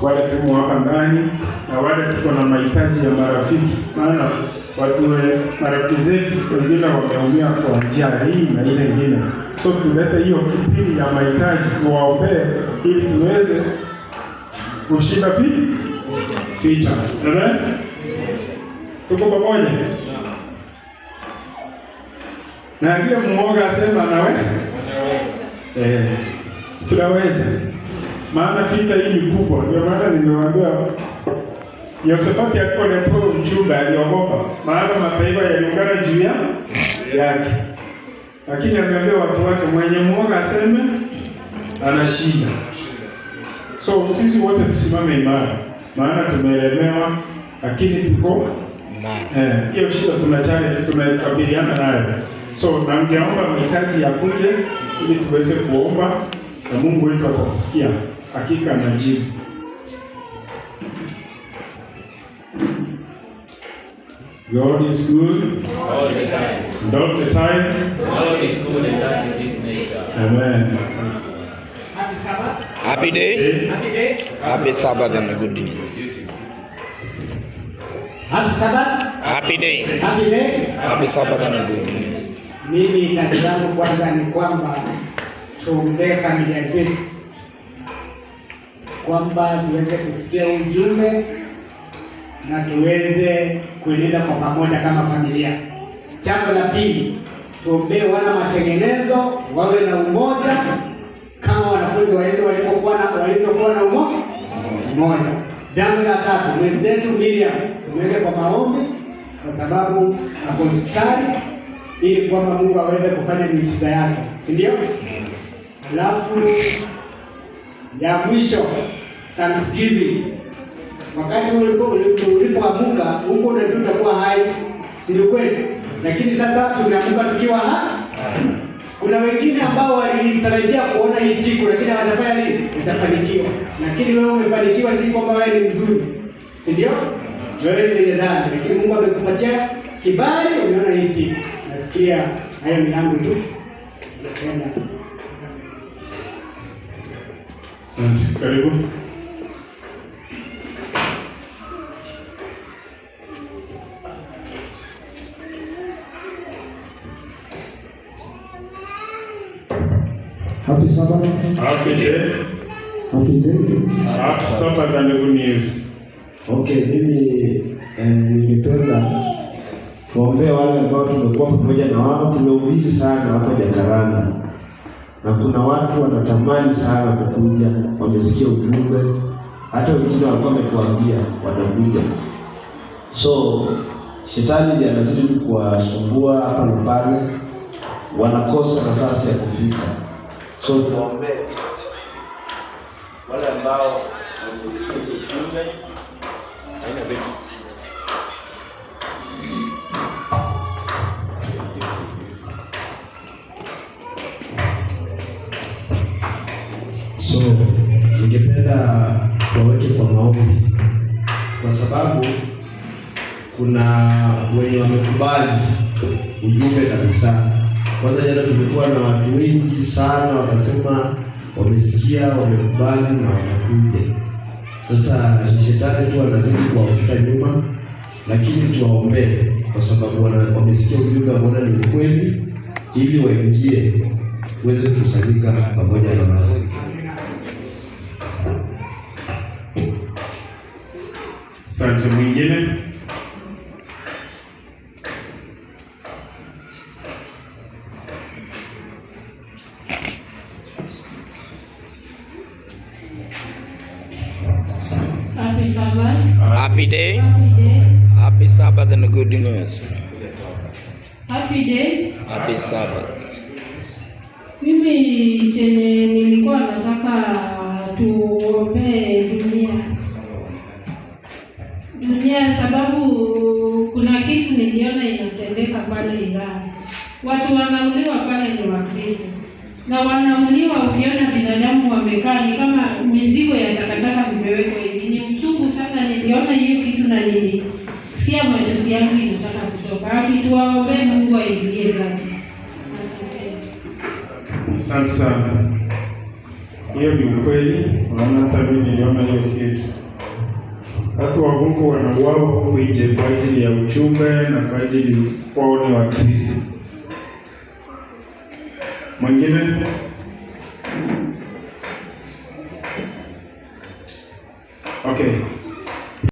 wale tumo hapa ndani na wale tuko na mahitaji ya marafiki, maana marafiki zetu wengine wameumia kwa njia hii na ile nyingine. So tulete hiyo kipindi ya mahitaji tuwaombee ili tuweze kushinda vita. Amen. Tuko pamoja? Na ndiye muoga asema naweza. Tunaweza. Maana vita hii ni kubwa. Ndio maana nimewaambia Yosefati alipoletewa ujumbe aliogopa. Maana mataifa yaliungana juu yake. Lakini ameambia watu wake mwenye muoga aseme anashinda. So sisi wote tusimame imara. Maana tumeelemewa lakini tuko hiyo shida tunakabiliana nayo. So na ningeomba mahitaji yakuje ili tuweze kuomba na Mungu wetu atakusikia. Hakika anajibu. God is good all the time. And all the time. God is good and that is His nature. Amen. Happy Sabbath. Happy day. Happy day. Happy Sabbath and good news. Happy Sabbath. Happy day. Happy day. Happy Sabbath and good news. Mimi kazi yangu kwanza ni kwamba tuombee familia zetu kwamba ziweze kusikia ujumbe na tuweze kuenenda kwa pamoja kama familia. Jambo la pili, tuombee wana matengenezo wawe na umoja kama wanafunzi wa Yesu walivyokuwa na umoja. Jambo la tatu, mwenzetu Miriam tumweke kwa maombi kwa sababu ako hospitali ili kwamba Mungu aweze kufanya miujiza yake, si ndio? Alafu ya mwisho, Thanksgiving. Wakati ulipoamuka huko unajua utakuwa hai, si kweli? Lakini sasa tumeamuka tukiwa hai. Kuna wengine ambao walitarajia kuona hii siku lakini hawajafanya nini? Hawajafanikiwa. Lakini wewe umefanikiwa, si kwamba wewe ni mzuri, si ndio? Wewe ni binadamu, lakini Mungu amekupatia kibali, umeona hii siku. Nafikiria hayo ni yangu tu. Asante. Karibu. Happy Sabbath. Happy day. Happy day. Happy Sabbath and good news. Okay, mimi ningependa kuombea wale ambao tumekuwa pamoja na wao, tumehubiri sana hapa Jakaranda. Na kuna watu wanatamani sana kukuja, wamesikia ujumbe, hata wengine walikuwa wametuambia watakuja. So shetani ndiye anazidi kuwasumbua hapa na pale, wanakosa nafasi ya kufika. So tuombe wale ambao wamesikia ujumbe. Haina vipi? So ningependa waweke kwa maombi, kwa sababu kuna wenye wamekubali ujumbe kabisa. Kwanza jana tulikuwa na watu wengi sana wakasema wamesikia, wamekubali na watakuja. Sasa shetani tu anazidi kuwavuta nyuma, lakini tuwaombee kwa sababu wamesikia ujumbe, waona ni kweli, ili waingie tuweze kusanyika pamoja na wao. Asante. Mwingine? Happy Sabbath. Happy day. Happy day. Happy Sabbath and good news. Happy day. Happy Sabbath. Mimi chenye nilikuwa nataka tuombee dunia, sababu kuna kitu niliona inatendeka pale Iran. Watu wanauliwa pale ni Wakristo. Na wanauliwa, ukiona binadamu wamekaa ni kama mizigo ya takataka zimewekwa hivi. Ni mchungu sana, niliona hiyo kitu na nilisikia machozi yangu inataka kutoka. Akituwaombee Mungu aingilie kati. Asante sana. Hiyo ni ukweli. Maana hata mimi niliona hiyo kitu. Watu wa Mungu wanauawa huku nje kwa ajili ya ujumbe na kwa ajili wao ni Wakristo. Mwingine? Okay.